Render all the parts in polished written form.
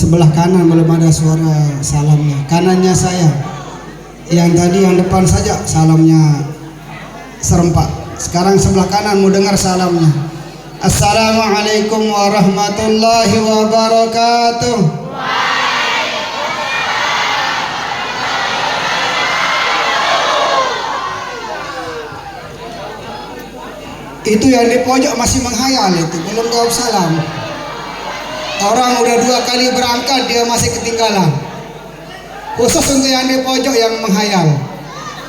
sebelah kanan belum ada suara salamnya. Kanannya saya, yang tadi yang depan saja salamnya serempak. Sekarang sebelah kanan mau dengar salamnya. Assalamualaikum warahmatullahi wabarakatuh. Itu yang di pojok masih menghayal, itu belum jawab salam. Orang udah 2 kali berangkat dia masih ketinggalan. Khusus untuk yang di pojok yang menghayal.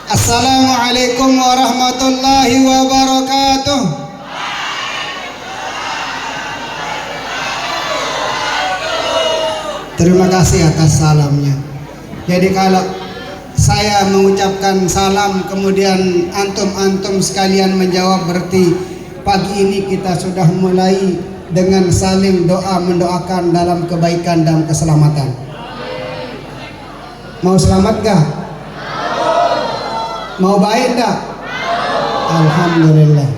Assalamualaikum warahmatullahi wabarakatuh. Terima kasih atas salamnya. Jadi kalau saya mengucapkan salam kemudian antum sekalian menjawab, berarti pagi ini kita sudah mulai dengan saling doa mendoakan dalam kebaikan dan keselamatan. Mau selamat gak? Mau baik gak? Alhamdulillah.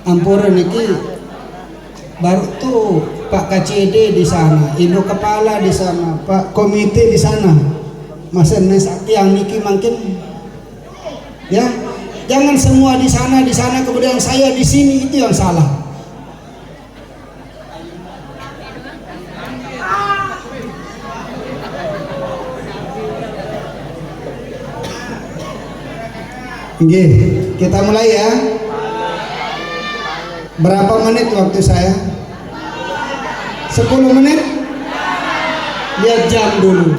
Ampura niki baru tuh Pak KCD di sana, Ibu Kepala di sana, Pak Komite di sana. Masa yang niki makin ya, jangan semua di sana kemudian saya di sini, itu yang salah. Oke, kita mulai ya. Berapa menit waktu saya? 10 menit? Lihat jam dulu.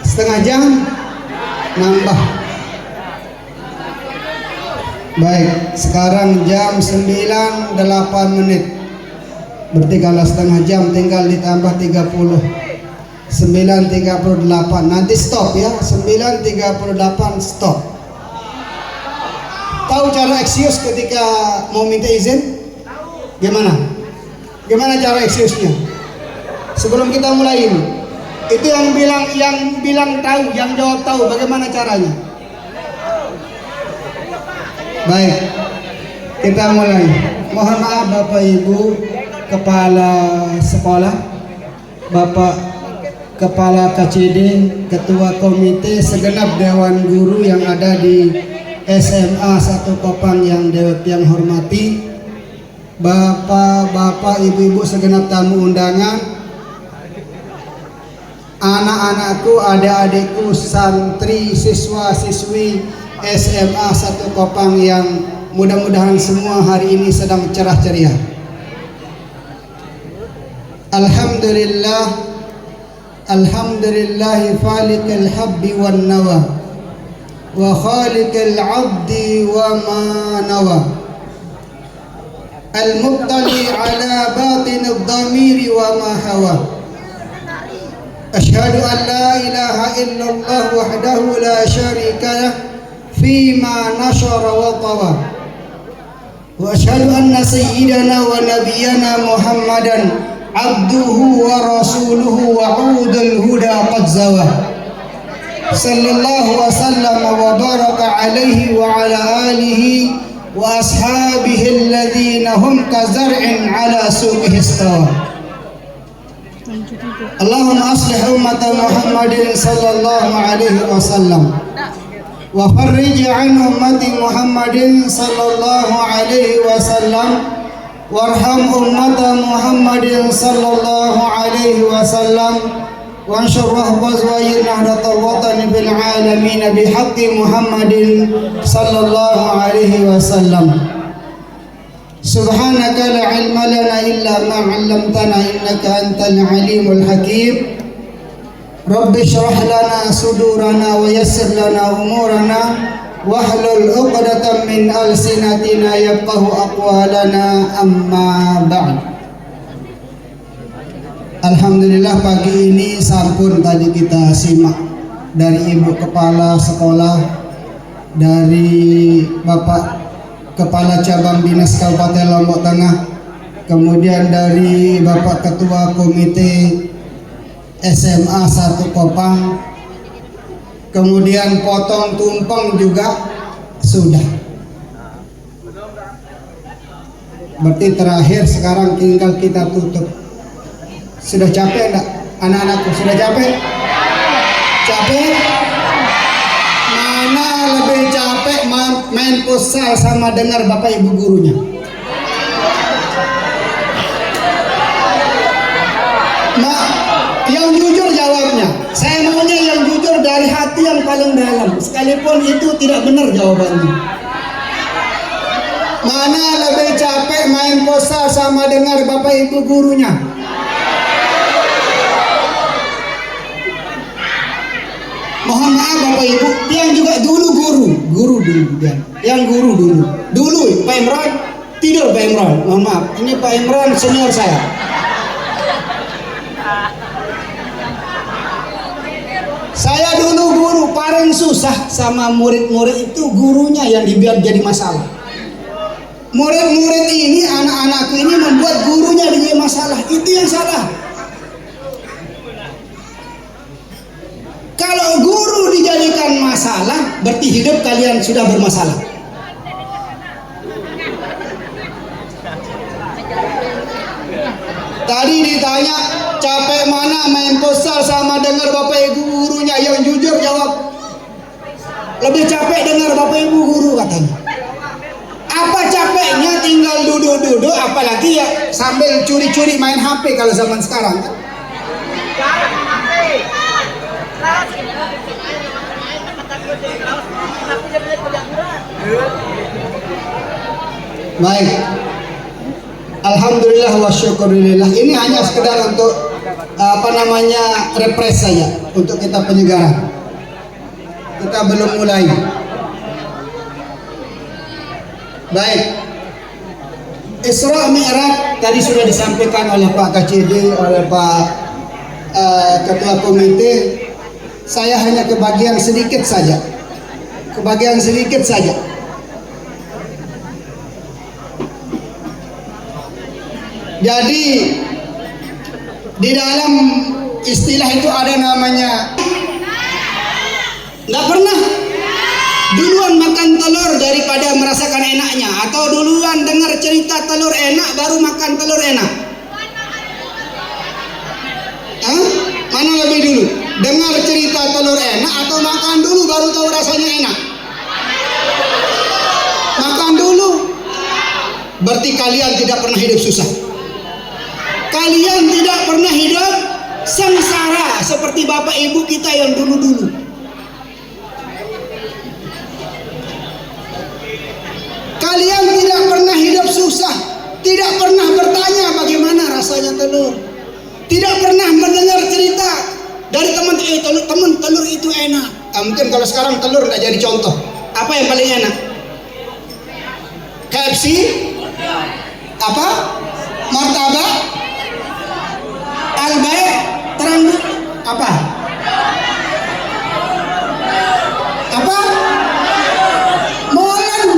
Setengah jam nambah. Baik, sekarang jam 9:08 menit. Berarti kalau setengah jam tinggal ditambah 30. 9:38. Nanti stop ya. 9:38 stop. Tahu cara excuse ketika mau minta izin? Gimana? Gimana cara excuse-nya? Sebelum kita mulai ini. Itu yang bilang tahu, yang jawab tahu, bagaimana caranya? Baik, kita mulai. Mohon maaf Bapak Ibu Kepala Sekolah, Bapak Kepala KCD, Ketua Komite, segenap Dewan Guru yang ada di SMA 1 Kopang yang Dewet yang hormati, Bapak, Ibu-ibu segenap tamu undangan, anak-anakku, adik-adikku, santri, siswa-siswi SMA 1 Kopang yang mudah-mudahan semua hari ini sedang cerah ceria. Alhamdulillahi falikal habbi wan nawa wa khalikal abdi wa ma nawa, al-mubtali ala batin ad-dhamiri wa ma hawa. أشهد أن لا إله إلا الله وحده لا شريك له فيما نشر وطوى، وأشهد أن سيدنا ونبينا محمدا عبده ورسوله وعود الهدى قد زوى، صلى الله وسلم وبارك عليه وعلى آله وأصحابه الذين هم كزرع على سوقه استوى. Allahumma aslih ummata Muhammadin sallallahu alaihi wasallam wa farrij an ummati Muhammadin sallallahu alaihi wasallam warham ummata Muhammadin sallallahu alaihi wasallam wa anshur rahbazwayin nahdatal watani bil alamin bihaqqi Muhammadin sallallahu alaihi wasallam. Subhanaka la ilma lana illa ma 'allamtana innaka antal alimul hakim. Rabbi shrah lana sudurana wa yassir lana umurana wahlul 'uqdatam min alsinatina yafqahu aqwalana, amma ba'd. Alhamdulillah pagi ini sampun tadi kita simak dari Ibu Kepala Sekolah, dari Bapak Kepala Cabang Dinas Kabupaten Lombok Tengah, kemudian dari Bapak Ketua Komite SMA 1 Kopang, kemudian potong tumpeng juga sudah. Berarti terakhir sekarang tinggal kita tutup. Sudah capek enggak anak-anakku? Sudah capek? Capek? Mana lebih capek main futsal sama dengar bapak ibu gurunya? Yang jujur jawabnya. Saya maunya yang jujur dari hati yang paling dalam, sekalipun itu tidak benar jawabannya. Mana lebih capek main futsal sama dengar bapak ibu gurunya? Mohon maaf bapak ibu, yang juga dulu guru dulu ya. Yang guru dulu Pak Imran tidur. Pak Imran, mohon maaf, ini Pak Imran senior saya. Saya dulu guru, paling susah sama murid-murid itu gurunya yang dibiar jadi masalah. Murid-murid ini, anak-anakku ini membuat gurunya jadi masalah. Itu yang salah. Kalau guru dijadikan masalah, berarti hidup kalian sudah bermasalah. Tadi ditanya capek mana main futsal sama dengar bapak ibu gurunya, yang jujur jawab lebih capek dengar bapak ibu guru katanya. Apa capeknya tinggal duduk-duduk, apalagi ya sambil curi-curi main HP kalau zaman sekarang kan? Baik, alhamdulillah wa syukurillah. Ini hanya sekedar untuk refresh saja, untuk kita penyegaran. Kita belum mulai. Baik, Isra Mi'raj tadi sudah disampaikan oleh Pak KCD, oleh Pak Ketua Komite. Saya hanya kebagian sedikit saja. Jadi di dalam istilah itu ada namanya, nggak pernah duluan makan telur daripada merasakan enaknya, atau duluan dengar cerita telur enak baru makan telur enak. Mana lebih dulu? Dengar cerita telur enak atau makan dulu baru tahu rasanya enak? Makan dulu. Berarti kalian tidak pernah hidup susah. Kalian tidak pernah hidup sengsara seperti bapak ibu kita yang dulu-dulu. Kalian tidak pernah hidup susah, tidak pernah bertanya bagaimana rasanya telur, tidak pernah mendengar cerita dari teman telur itu enak. Mungkin kalau sekarang telur tidak jadi contoh. Apa yang paling enak? KFC? Apa? Martabak? Albaik? Terang? Apa? Apa? Molen?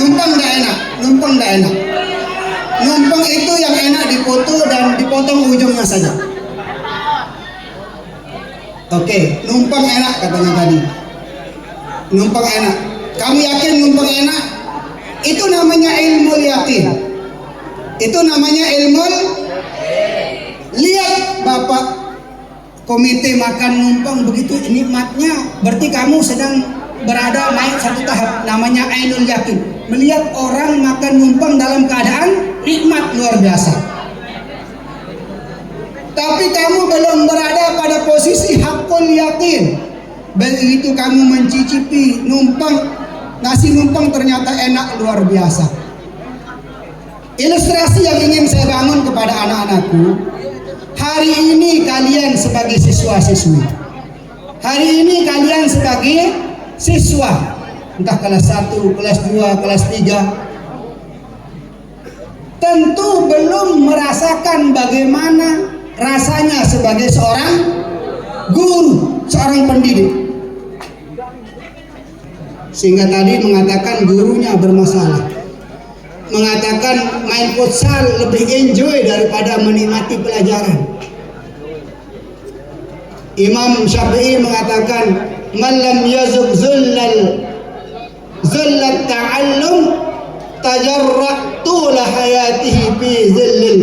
Numpang tidak enak. Numpang itu yang enak dipoto dan dipotong ujungnya saja. Oke, numpang enak katanya tadi. Numpang enak. Kamu yakin numpang enak? Itu namanya ilmu yakin. Itu namanya ilmu. Lihat Bapak komite makan numpang begitu nikmatnya, berarti kamu sedang berada naik satu tahap, namanya ainul yakin. Melihat orang makan numpang dalam keadaan nikmat luar biasa. Tapi kamu belum berada pada posisi hakul yakin. Begitu kamu mencicipi numpang, nasi numpang ternyata enak luar biasa. Ilustrasi yang ingin saya bangun kepada anak-anakku, hari ini kalian sebagai siswa-siswi, hari ini kalian sebagai siswa, entah kelas 1, kelas 2, kelas 3, tentu belum merasakan bagaimana rasanya sebagai seorang guru, seorang pendidik. Sehingga tadi mengatakan gurunya bermasalah, mengatakan main futsal lebih enjoy daripada menikmati pelajaran. Imam Syafi'i mengatakan man lam yazuk zullal zallat ta'allum tajarra'tu la hayatihi fi zillil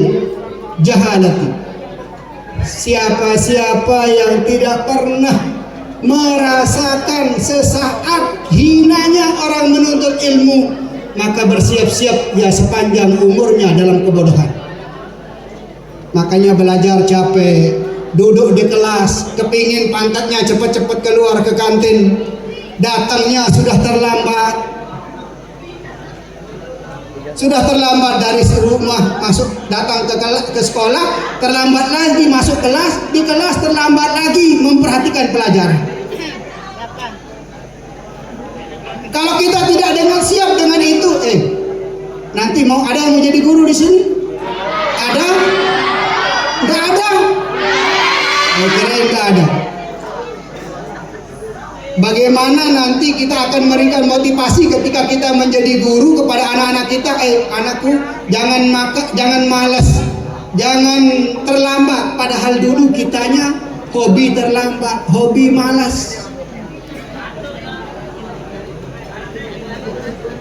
jahalati. Siapa-siapa yang tidak pernah merasakan sesaat hinanya orang menuntut ilmu, maka bersiap-siap dia sepanjang umurnya dalam kebodohan. Makanya belajar capek, duduk di kelas, kepingin pantatnya cepat-cepat keluar ke kantin, datangnya sudah terlambat dari rumah masuk datang ke sekolah, terlambat lagi masuk kelas, di kelas terlambat lagi memperhatikan pelajaran. Kalau kita tidak dengan siap dengan itu, nanti mau ada yang mau jadi guru di sini? Ada? Nggak ada? Kirain nggak ada. Bagaimana nanti kita akan memberikan motivasi ketika kita menjadi guru kepada anak-anak kita? Anakku, jangan malas, jangan terlambat. Padahal dulu kitanya hobi terlambat, hobi malas.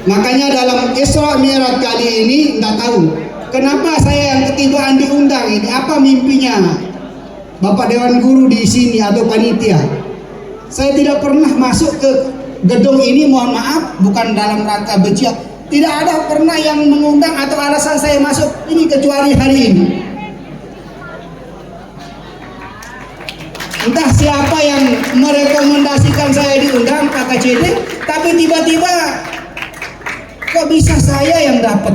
Makanya dalam Isra Mi'raj kali ini, nggak tahu kenapa saya yang ketibaan diundang ini. Apa mimpinya Bapak Dewan Guru di sini atau panitia? Saya tidak pernah masuk ke gedung ini, mohon maaf, bukan dalam rangka benci. Tidak ada pernah yang mengundang atau alasan saya masuk ini kecuali hari ini. Entah siapa yang merekomendasikan saya diundang Pak KCD, tapi tiba-tiba kok bisa saya yang dapat?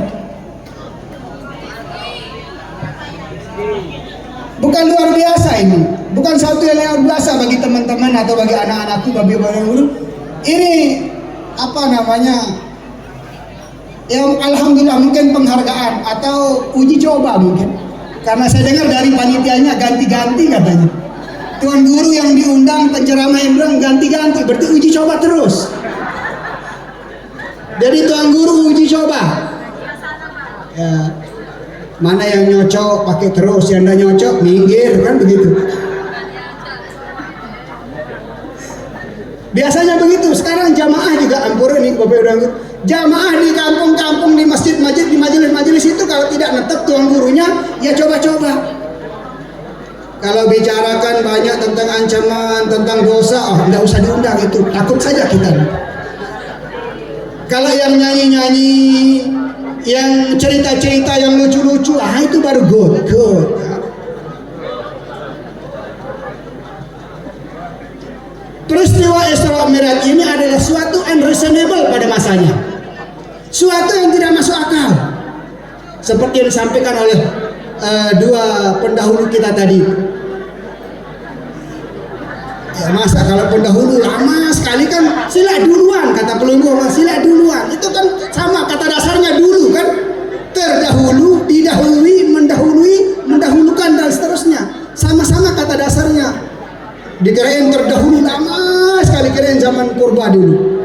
Bukan luar biasa ini, bukan satu yang luar biasa bagi teman-teman atau bagi anak-anakku, bagi orang guru. Ini apa namanya? Yang alhamdulillah mungkin penghargaan atau uji coba mungkin. Karena saya dengar dari panitianya ganti-ganti katanya. Tuan guru yang diundang, penceramah yang bilang ganti-ganti, berarti uji coba terus. Jadi tuan guru uji coba. Ya. Mana yang nyocok pakai terus, yang tidak nyocok minggir, kan begitu. Biasanya begitu. Sekarang jamaah juga ampun nih Bapak Ibu. Jamaah di kampung-kampung, di masjid-masjid, di majelis-majelis itu kalau tidak netep tuan gurunya, ya coba-coba. Kalau bicarakan banyak tentang ancaman, tentang dosa, tidak usah diundang itu, takut saja kita. Kalau yang nyanyi-nyanyi, yang cerita-cerita yang lucu-lucu, itu baru good. Peristiwa Isra Mi'raj ini adalah suatu unreasonable pada masanya, suatu yang tidak masuk akal, seperti yang disampaikan oleh dua pendahulu kita tadi. Ya masa kalau pendahulu lama sekali kan, sila duluan kata pelunggu, sila duluan itu kan sama kata dasarnya dulu kan, terdahulu, didahului, mendahului, mendahulukan dan seterusnya, sama-sama kata dasarnya. Dikirain terdahulu lama sekali, kirain zaman purba dulu.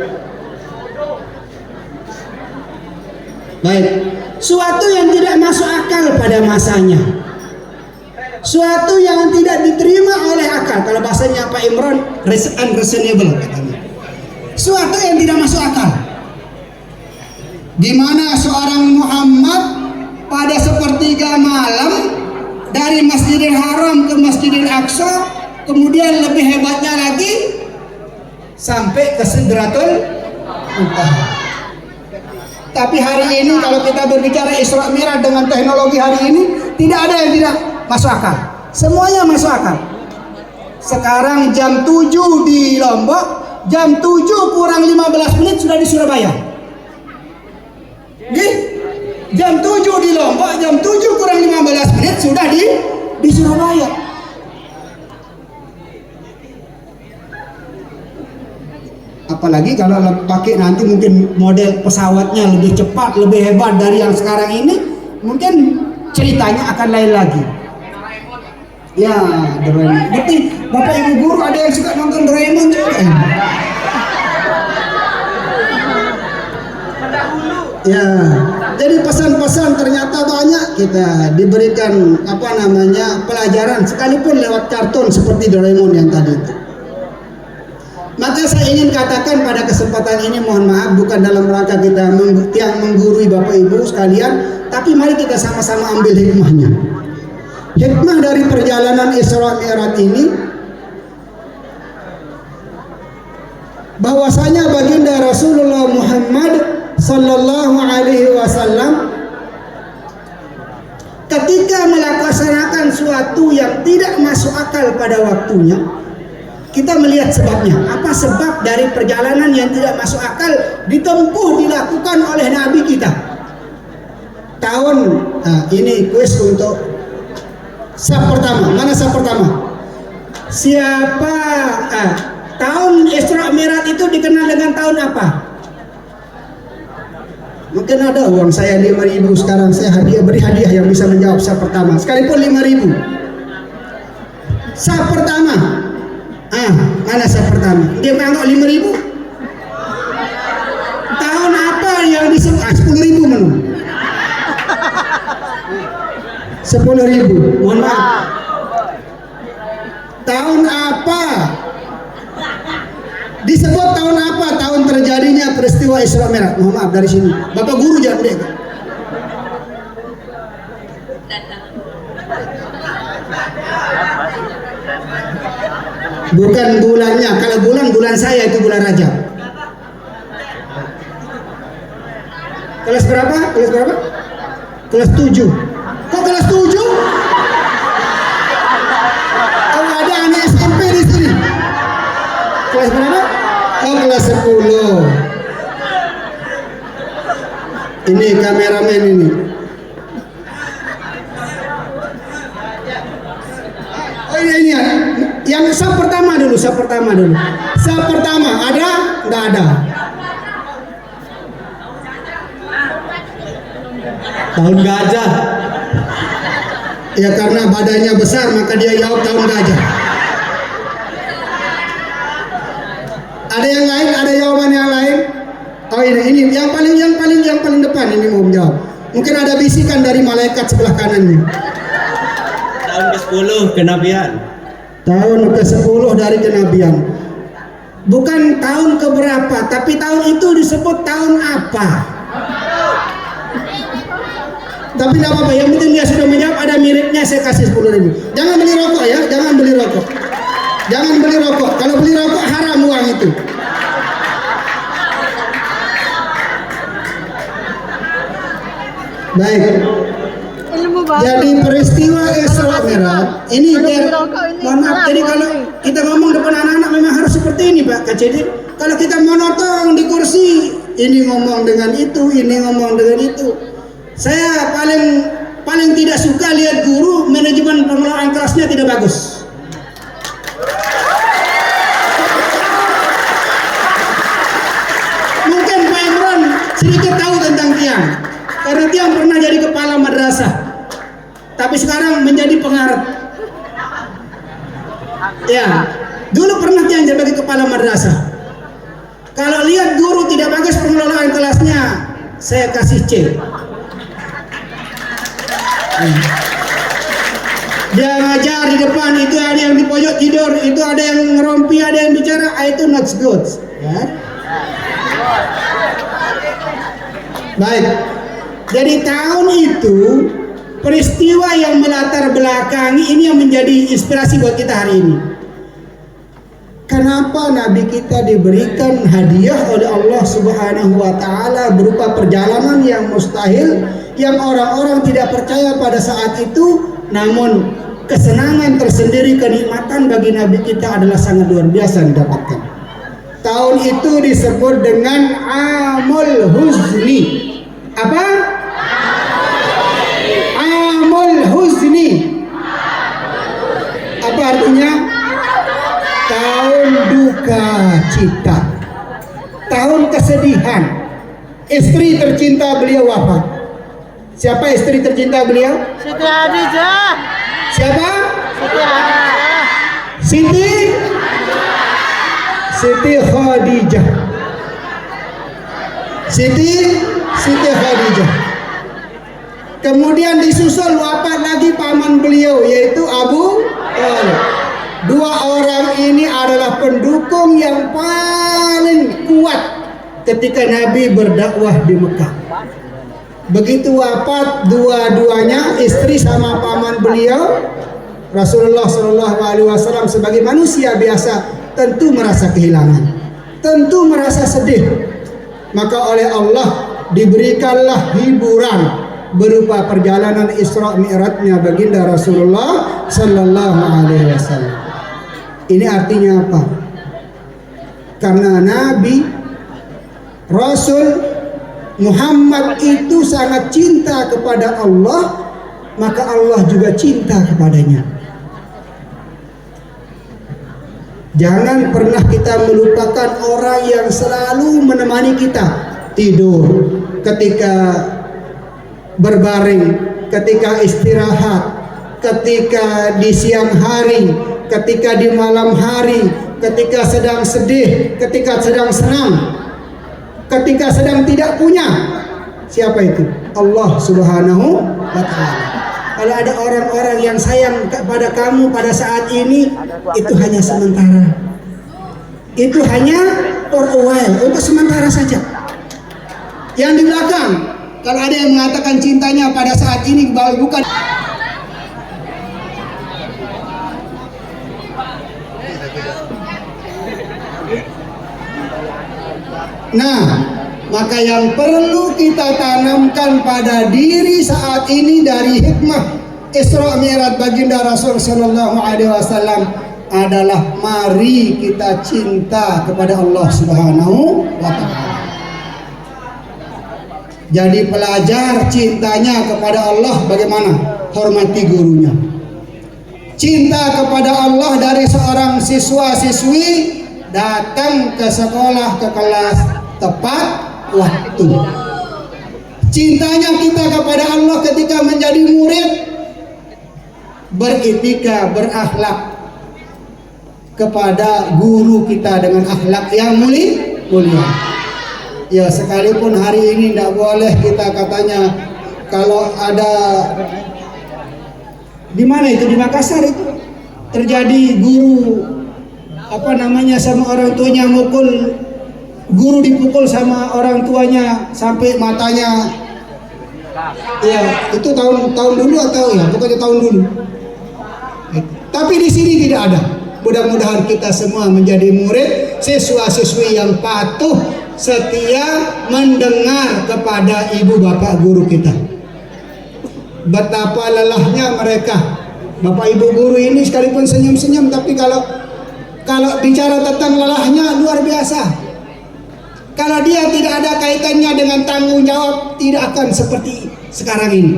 Baik, suatu yang tidak masuk akal pada masanya, suatu yang tidak diterima oleh akal. Kalau bahasanya Pak Imran, unreasonable katanya. Suatu yang tidak masuk akal. Gimana seorang Muhammad pada sepertiga malam dari Masjidil Haram ke Masjidil Aqsa, kemudian lebih hebatnya lagi sampai ke Sidratul Muntaha. Tapi hari ini kalau kita berbicara Isra Mi'raj dengan teknologi hari ini, tidak ada yang tidak masuk akal. Semuanya masuk akal. Sekarang jam 7 di Lombok, jam 7 kurang 15 menit sudah di Surabaya. Jam 7 di Lombok, jam 7 kurang 15 menit sudah di Surabaya. Apalagi kalau pakai nanti mungkin model pesawatnya lebih cepat, lebih hebat dari yang sekarang ini, mungkin ceritanya akan lain lagi. Ya, Doraemon. Berarti Bapak Ibu guru ada yang suka nonton Doraemon juga. Ya, jadi pesan-pesan ternyata banyak kita diberikan pelajaran sekalipun lewat kartun seperti Doraemon yang tadi itu. Maka saya ingin katakan pada kesempatan ini, mohon maaf bukan dalam rangka kita menggurui Bapak Ibu sekalian, tapi mari kita sama-sama ambil hikmahnya. Hikmah dari perjalanan Isra Mi'raj ini, bahwasanya baginda Rasulullah Muhammad sallallahu alaihi wasallam ketika melaksanakan suatu yang tidak masuk akal pada waktunya, kita melihat sebabnya. Apa sebab dari perjalanan yang tidak masuk akal dilakukan oleh Nabi kita? Ini kuis untuk sab pertama. Mana sab pertama? Siapa? Tahun Isra Mi'raj itu dikenal dengan tahun apa? Mungkin ada uang saya 5.000 sekarang, saya beri hadiah yang bisa menjawab sab pertama, sekalipun 5.000. Sab pertama, mana sab pertama? Dia menganggap 5.000. Tahun apa yang disebut? 10.000 menurut. 10.000. Mohon maaf. Tahun apa? Disebut tahun apa? Tahun terjadinya peristiwa Isra Mi'raj. Mohon maaf dari sini. Bapak guru jangan dek. Bukan bulannya. Kalau bulan saya itu bulan Rajab. Kelas berapa? Kelas berapa? Kelas 7. Kok kelas 7? Oh, ada anak SMP di sini. Kelas berapa? Oh, kelas 10. Ini kameramen ini. Oh ini ya. Yang sab pertama dulu. Sab pertama, ada? Enggak ada. Tahun gajah. Ya karena badannya besar maka dia jawab tahun gajah. Ada yang lain? Ada jawaban yang lain? Oh ini yang paling depan ini mau menjawab. Mungkin ada bisikan dari malaikat sebelah kanannya. Tahun ke-10 kenabian. Tahun ke-10 dari kenabian. Bukan tahun keberapa, tapi tahun itu disebut tahun apa? Tapi tidak apa-apa, yang penting dia sudah menjawab. Ada miripnya, saya kasih 10.000. Jangan beli rokok ya, jangan beli rokok. Jangan beli rokok. Kalau beli rokok haram uang itu. Baik. Jadi peristiwa Isra Mi'raj ini mohon maaf. Jadi kalau kita ngomong depan anak-anak memang harus seperti ini Pak KCD. Kalau kita monoton di kursi, ini ngomong dengan itu, ini ngomong dengan itu. Saya paling tidak suka lihat guru manajemen pengelolaan kelasnya tidak bagus. Mungkin Pak Imron sedikit tahu tentang Tiang, karena Tiang pernah jadi kepala madrasah, tapi sekarang menjadi pengarep. Ya, dulu pernah Tiang jadi kepala madrasah. Kalau lihat guru tidak bagus pengelolaan kelasnya, saya kasih C. Dia ngajar di depan, itu ada yang di pojok tidur, itu ada yang ngerompi, ada yang bicara, itu not good ya. Baik, jadi tahun itu peristiwa yang melatar belakangi ini yang menjadi inspirasi buat kita hari ini. Kenapa Nabi kita diberikan hadiah oleh Allah Subhanahu wa Ta'ala berupa perjalanan yang mustahil, yang orang-orang tidak percaya pada saat itu, namun kesenangan tersendiri, kenikmatan bagi Nabi kita adalah sangat luar biasa didapatkan. Tahun itu disebut dengan Amul Huzni. Apa? Amul Huzni. Apa artinya? Tahun duka cita, tahun kesedihan. Istri tercinta beliau wafat. Siapa istri tercinta beliau? Siti Khadijah. Siapa? Siti Khadijah. Siti Khadijah. Siti Khadijah. Kemudian disusul wafat lagi paman beliau yaitu Abu Thalib. Dua orang ini adalah pendukung yang paling kuat ketika Nabi berdakwah di Mekah. Begitu wafat dua-duanya, istri sama paman beliau, Rasulullah SAW sebagai manusia biasa tentu merasa kehilangan, tentu merasa sedih. Maka oleh Allah diberikanlah hiburan berupa perjalanan Isra Mi'rajnya baginda Rasulullah Sallallahu Alaihi Wasallam. Ini artinya apa? Karena Nabi Rasul Muhammad itu sangat cinta kepada Allah, maka Allah juga cinta kepadanya. Jangan pernah kita melupakan orang yang selalu menemani kita tidur, ketika berbaring, ketika istirahat, ketika di siang hari, ketika di malam hari, ketika sedang sedih, ketika sedang senang, ketika sedang tidak punya. Siapa itu? Allah Subhanahu wa Ta'ala. Kalau ada orang-orang yang sayang kepada kamu pada saat ini, itu hanya sementara. Itu hanya for a while, untuk sementara saja. Yang di belakang, kalau ada yang mengatakan cintanya pada saat ini bukan. Nah, maka yang perlu kita tanamkan pada diri saat ini dari hikmah Isra Mi'raj baginda Rasul Sallallahu Alaihi Wasallam adalah mari kita cinta kepada Allah Subhanahu wa Ta'ala. Jadi pelajar cintanya kepada Allah bagaimana? Hormati gurunya. Cinta kepada Allah dari seorang siswa-siswi datang ke sekolah, ke kelas tepat waktu. Cintanya kita kepada Allah ketika menjadi murid, beretika, berakhlak kepada guru kita dengan akhlak yang mulia. Ya, sekalipun hari ini tidak boleh kita katanya, kalau ada di mana itu, di Makassar itu terjadi guru sama orang tuanya mukul, guru dipukul sama orang tuanya sampai matanya. Ya, itu tahun dulu atau ya, pokoknya tahun dulu. Tapi di sini tidak ada. Mudah-mudahan kita semua menjadi murid, siswa-siswi yang patuh, setia mendengar kepada ibu bapak guru kita. Betapa lelahnya mereka. Bapak ibu guru ini sekalipun senyum-senyum, tapi kalau bicara tentang lelahnya luar biasa. Kalau dia tidak ada kaitannya dengan tanggung jawab, tidak akan seperti sekarang ini.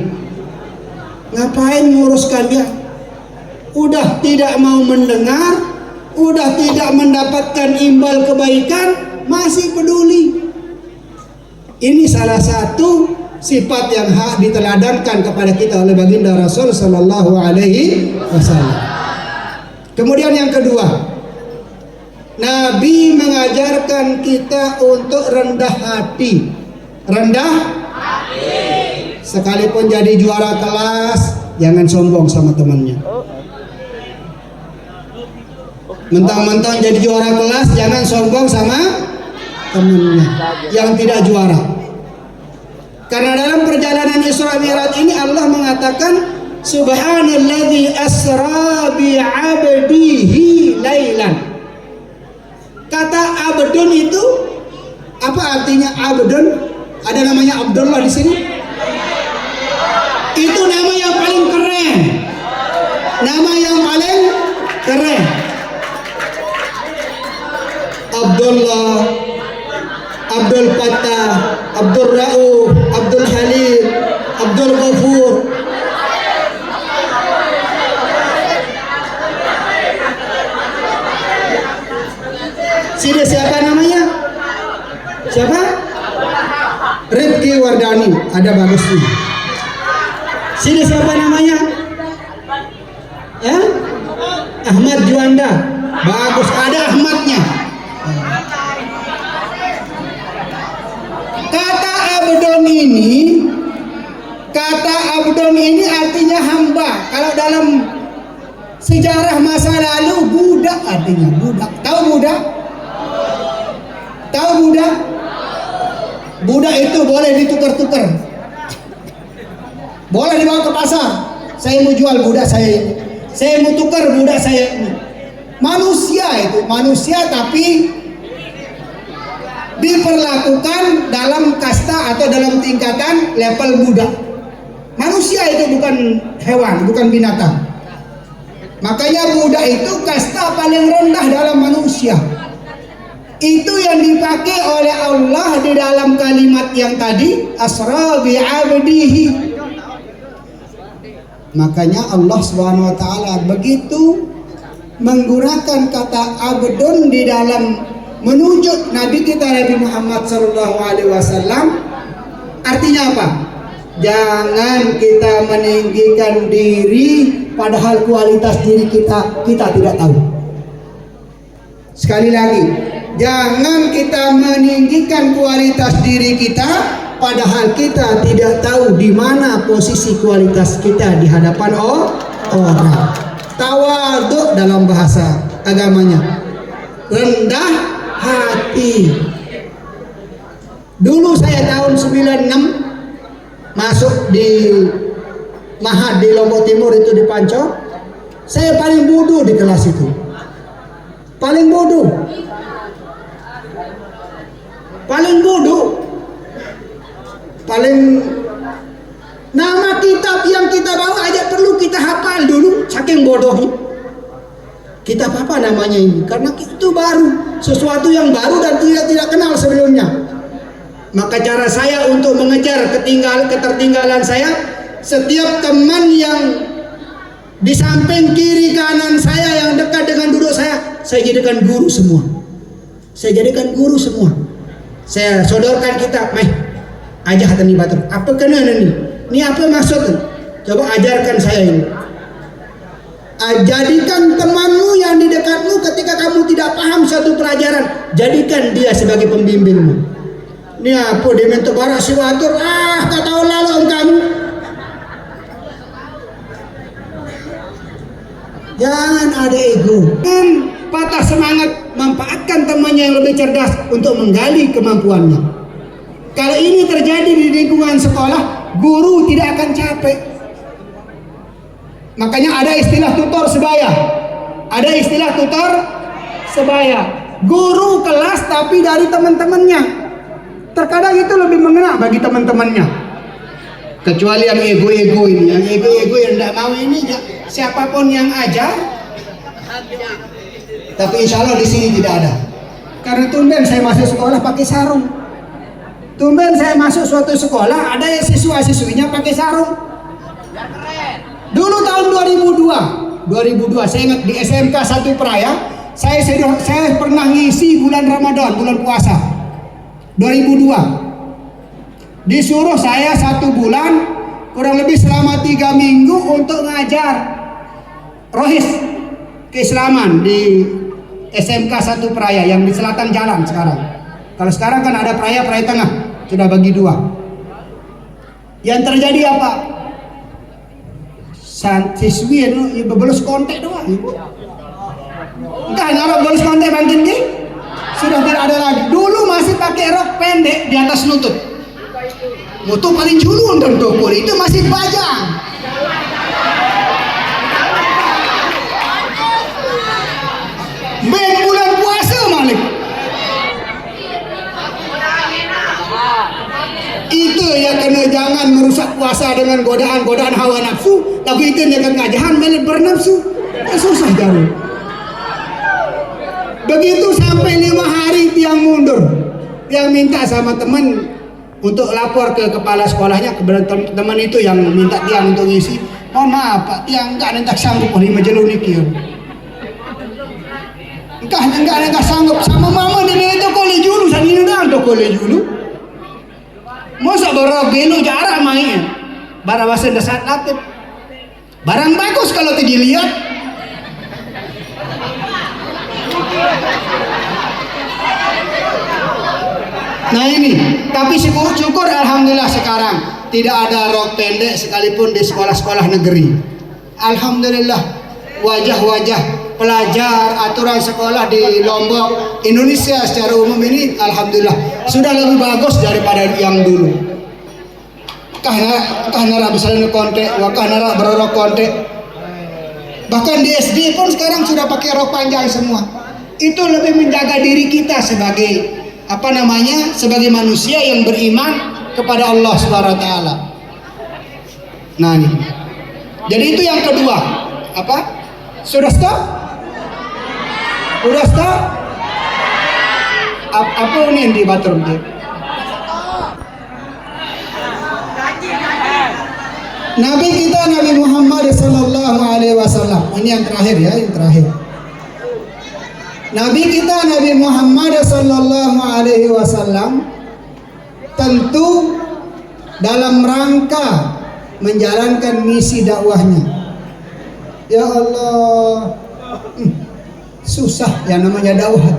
Ngapain nguruskan dia? Udah tidak mau mendengar, udah tidak mendapatkan imbal kebaikan, masih peduli. Ini salah satu sifat yang hak diteladankan kepada kita oleh baginda Rasul Sallallahu Alaihi Wasallam. Kemudian yang kedua, Nabi mengajarkan kita untuk rendah hati. Rendah hati. Sekalipun jadi juara kelas, jangan sombong sama temannya. Mentang-mentang jadi juara kelas, jangan sombong sama temannya yang tidak juara. Karena dalam perjalanan Isra Mi'raj ini Allah mengatakan Subhanalladzi asra bi 'abdihi lailan. Kata abdun itu apa artinya abdun? Ada namanya Abdullah di sini. Itu nama yang paling keren. Nama yang paling keren. Abdullah, Abdul Fattah, Abdul Rauf, Abdul Halim, Abdul Ghafur. Sini siapa namanya? Siapa? Rifki Wardani. Ada bagusnya. Sini siapa namanya? Ahmad Juanda. Bagus, ada Ahmadnya. Kata abdon ini artinya hamba. Kalau dalam sejarah masa lalu artinya budak. Tahu budak? Tahu budak? Budak itu boleh ditukar-tukar. Boleh dibawa ke pasar. Saya mau jual budak saya ini. Saya mau tukar budak saya ini. Manusia itu, manusia tapi diperlakukan dalam kasta atau dalam tingkatan level budak. Manusia itu bukan hewan, bukan binatang. Makanya budak itu kasta paling rendah dalam manusia. Itu yang dipakai oleh Allah di dalam kalimat yang tadi, asra bi 'abdihi. Makanya Allah Subhanahu wa taala begitu menggunakan kata abdun di dalam menunjuk Nabi kita Nabi Muhammad sallallahu alaihi wasallam. Artinya apa? Jangan kita meninggikan diri padahal kualitas diri kita tidak tahu. Sekali lagi, jangan kita meninggikan kualitas diri kita padahal kita tidak tahu di mana posisi kualitas kita di hadapan orang. Tawadhu dalam bahasa agamanya, rendah hati. Dulu saya tahun 96 masuk di Mahad di Lombok Timur itu di Pancor. Saya paling bodoh di kelas itu. Paling bodoh. Nama kitab yang kita bawa aja perlu kita hafal dulu, saking bodohnya. Kitab apa namanya ini? Karena itu baru, sesuatu yang baru dan tidak kenal sebelumnya. Maka cara saya untuk mengejar ketertinggalan saya, setiap teman yang di samping kiri kanan saya yang dekat dengan duduk saya jadikan guru semua. Saya sodorkan kitab, aja tani batur. Apa kena ini? Ini apa maksudnya? Coba ajarkan saya ini. Jadikan temanmu yang di dekatmu ketika kamu tidak paham satu pelajaran, jadikan dia sebagai pembimbingmu. Ini apa dia minta barak si batur? Tak tahu lalu kamu. Jangan ada ego. Patah semangat, manfaatkan temannya yang lebih cerdas untuk menggali kemampuannya. Kalau ini terjadi di lingkungan sekolah, guru tidak akan capek. Makanya ada istilah tutor sebaya. Guru kelas tapi dari teman-temannya. Terkadang itu lebih mengena bagi teman-temannya. Kecuali yang ego-ego ini, yang tidak mau ini, siapapun yang ajar. Tapi insya Allah di sini tidak ada. Karena tumben saya masuk sekolah pakai sarung. Tumben saya masuk suatu sekolah ada yang siswa-siswinya pakai sarung. Dulu tahun 2002 saya ingat di SMK 1 Peraya, saya pernah ngisi bulan Ramadan, bulan puasa 2002. Disuruh saya 1 bulan kurang lebih selama 3 minggu untuk ngajar rohis keislaman di SMK 1 Peraya yang di selatan jalan sekarang. Kalau sekarang kan ada Peraya Tengah, sudah bagi 2. Yang terjadi apa? Siswi itu bebelos kontek doang. Entah ngarap bebelos kontek bangkin nih. Sudah tidak ada lagi. Dulu masih pakai rok pendek di atas lutut. Mutu paling culun dan tokol itu masih pajang. Bulan puasa Malik. Itu ya kena jangan merusak puasa dengan godaan hawa nafsu. Tapi itu dengan ngajahan melet bernafsu. Susah jauh. Begitu sampai 5 hari tiang mundur. Tiang minta sama teman untuk lapor ke kepala sekolahnya. Kebetulan teman itu yang minta tiang untuk ngisi. Mohon maaf Pak, tiang enggak sanggup di majelis niki. Enggak sanggup sama mama di itu kolej dulu sanina dah kolej dulu. Masa baru gelo jarak main. Barawasan dasar latih. Barang bagus kalau dilihat. Nah ini, tapi syukur alhamdulillah sekarang tidak ada rok pendek sekalipun di sekolah-sekolah negeri. Alhamdulillah wajah-wajah pelajar aturan sekolah di Lombok, Indonesia secara umum ini alhamdulillah sudah lebih bagus daripada yang dulu. Kahna misalnya kontek, wakahna berorok kontek. Bahkan di SD pun sekarang sudah pakai rok panjang semua. Itu lebih menjaga diri kita sebagai sebagai manusia yang beriman kepada Allah Subhanahu wa taala. Nah, ini. Jadi itu yang kedua. Apa? Sudah stop? Udah stop? Apa ini yang dibatur? Nabi kita Nabi Muhammad sallallahu alaihi wasallam. Ini yang terakhir ya, yang terakhir. Nabi kita Nabi Muhammad sallallahu alaihi wasallam tentu dalam rangka menjalankan misi dakwahnya. Ya Allah, susah yang namanya dakwah.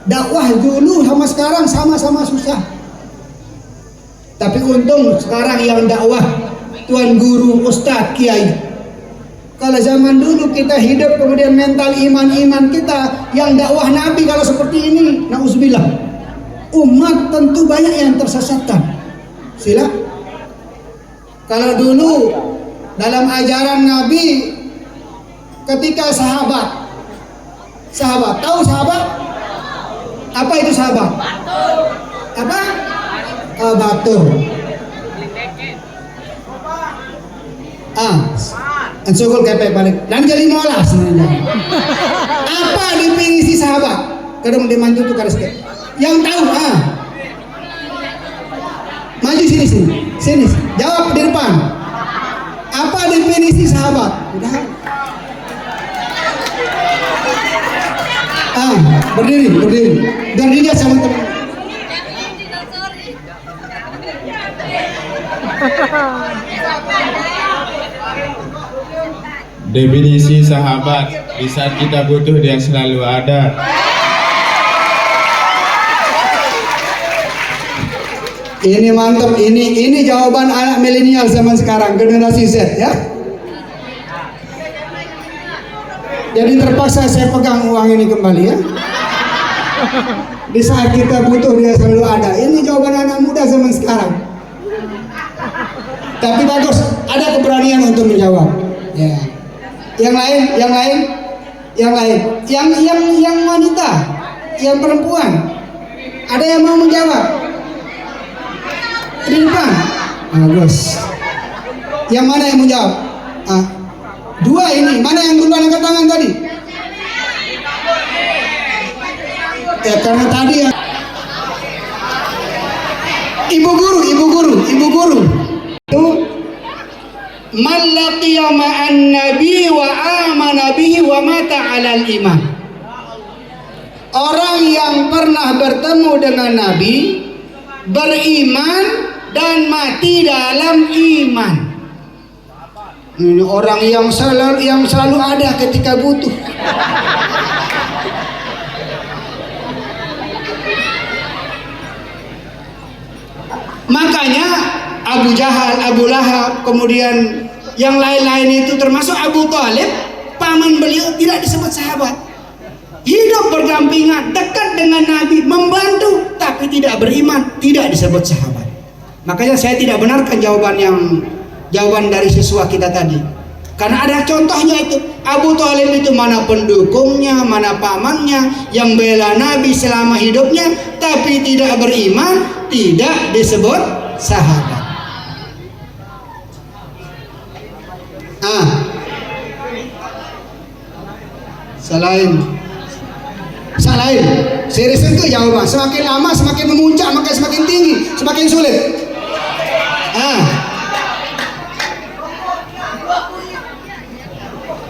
Dakwah dulu sama sekarang sama-sama susah. Tapi untung sekarang yang dakwah tuan guru, ustadz, kiai. Kalau zaman dulu kita hidup kemudian mental iman kita yang dakwah Nabi kalau seperti ini, nauzubillah. Umat tentu banyak yang tersesatkan. Sila. Kalau dulu dalam ajaran Nabi ketika sahabat tahu sahabat? Apa itu sahabat? Apa? Batur. Ansukul kepek balik dan jadi mola sebenarnya. Apa definisi sahabat? Kadang dimantu tuh kares yang tahu maju sini jawab di depan. Apa definisi sahabat? Udah. Berdiri dan dilihat sama teman. Definisi sahabat, di saat kita butuh dia selalu ada. Ini mantap, ini jawaban anak milenial zaman sekarang, generasi Z ya. Jadi terpaksa saya pegang uang ini kembali ya. Di saat kita butuh dia selalu ada. Ini jawaban anak muda zaman sekarang. Tapi bagus, ada keberanian untuk menjawab. Ya. Yang lain, yang wanita, yang perempuan, ada yang mau menjawab? Di depan. Bagus. Yang mana yang menjawab? Dua ini, mana yang duluan angkat tangan tadi? Ya karena tadi ya. Ibu guru. Itu man laqiya ma'an nabi wa amana bihi wa mata 'alal iman. Orang yang pernah bertemu dengan Nabi, beriman dan mati dalam iman. Ini orang yang selalu ada ketika butuh. Makanya Abu Jahal, Abu Lahab, kemudian yang lain-lain itu termasuk Abu Thalib, paman beliau tidak disebut sahabat. Hidup berdampingan, dekat dengan Nabi, membantu, tapi tidak beriman, tidak disebut sahabat. Makanya saya tidak benarkan jawaban dari siswa kita tadi. Karena ada contohnya itu. Abu Thalib itu mana pendukungnya, mana pamannya yang bela Nabi selama hidupnya, tapi tidak beriman, tidak disebut sahabat. Selain serius itu jawaban. Semakin lama semakin memuncak, maka semakin tinggi, semakin sulit.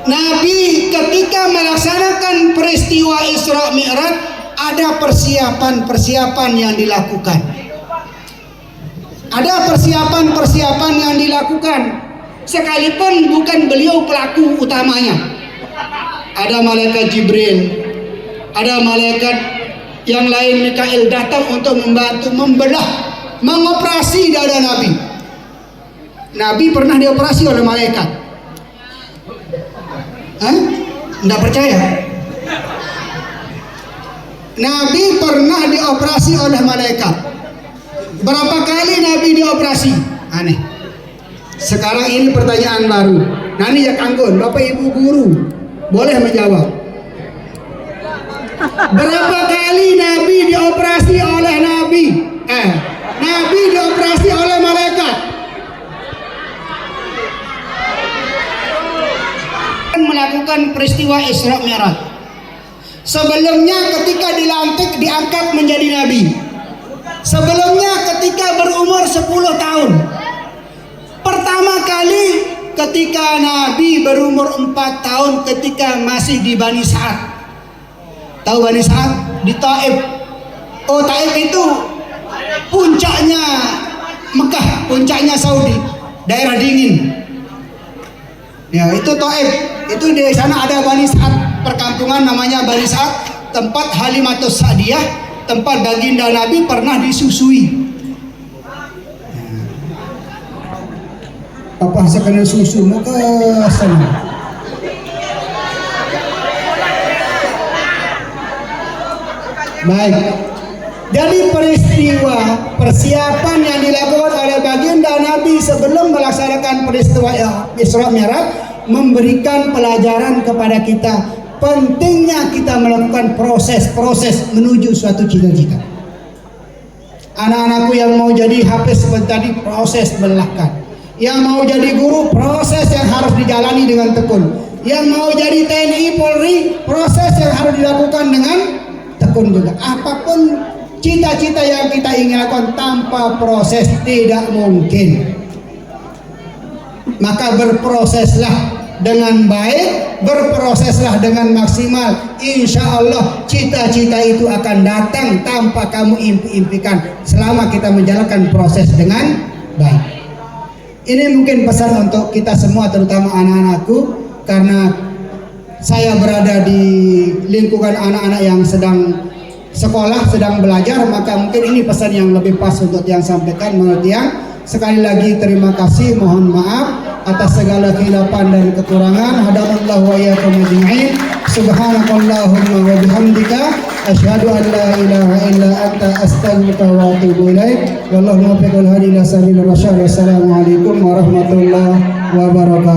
Nabi ketika melaksanakan peristiwa Isra Mi'raj ada persiapan yang dilakukan. Ada persiapan yang dilakukan. Sekalipun bukan beliau pelaku utamanya. Ada malaikat Jibril, ada malaikat yang lain Mikail datang untuk membantu membelah, mengoperasi dada Nabi. Nabi pernah dioperasi oleh malaikat. Nggak percaya? Nabi pernah dioperasi oleh malaikat. Berapa kali Nabi dioperasi? Aneh. Sekarang ini pertanyaan baru. Nani ya kanggun, Bapak Ibu guru boleh menjawab. Berapa kali Nabi dioperasi oleh Nabi? Nabi dioperasi oleh malaikat. Melakukan peristiwa Isra Mi'raj. Sebelumnya ketika dilantik diangkat menjadi nabi. Sebelumnya ketika berumur 10 tahun. Pertama kali ketika Nabi berumur 4 tahun ketika masih di Bani Sa'ad. Tahu Bani Sa'ad? Di Taif. Oh, Taif itu puncaknya Mekah, puncaknya Saudi, daerah dingin. Ya, itu Taif. Itu di sana ada Bani Sa'ad, perkampungan namanya Bani Sa'ad, tempat Halimatus Sa'diyah, tempat baginda Nabi pernah disusui. Apa sekalian susu mau ke sana. Baik. Jadi peristiwa persiapan yang dilakukan oleh baginda Nabi sebelum melaksanakan peristiwa Isra Mi'raj memberikan pelajaran kepada kita pentingnya kita melakukan proses menuju suatu cita-cita. Anak-anakku yang mau jadi hafiz seperti tadi, proses melelahkan. Yang mau jadi guru, proses yang harus dijalani dengan tekun. Yang mau jadi TNI Polri, proses yang harus dilakukan dengan tekun juga. Apapun cita-cita yang kita ingin lakukan tanpa proses tidak mungkin. Maka berproseslah dengan baik, berproseslah dengan maksimal. Insya Allah cita-cita itu akan datang tanpa kamu impi-impikan selama kita menjalankan proses dengan baik. Ini mungkin pesan untuk kita semua, terutama anak-anakku, karena saya berada di lingkungan anak-anak yang sedang sekolah, sedang belajar, maka mungkin ini pesan yang lebih pas untuk yang sampaikan. Menurut yang sekali lagi terima kasih, mohon maaf atas segala khilafan dan kekurangan. Hadallahu wa iyyakum ajma'in. Subhanakallahumma wa bihamdika asyhadu an la ilaha illa anta astaghfiruka wa atubu ilaik. Wallahu muwaffiq wal hadi ila sabilir rasyad. Wassalamualaikum warahmatullahi wabarakatuh.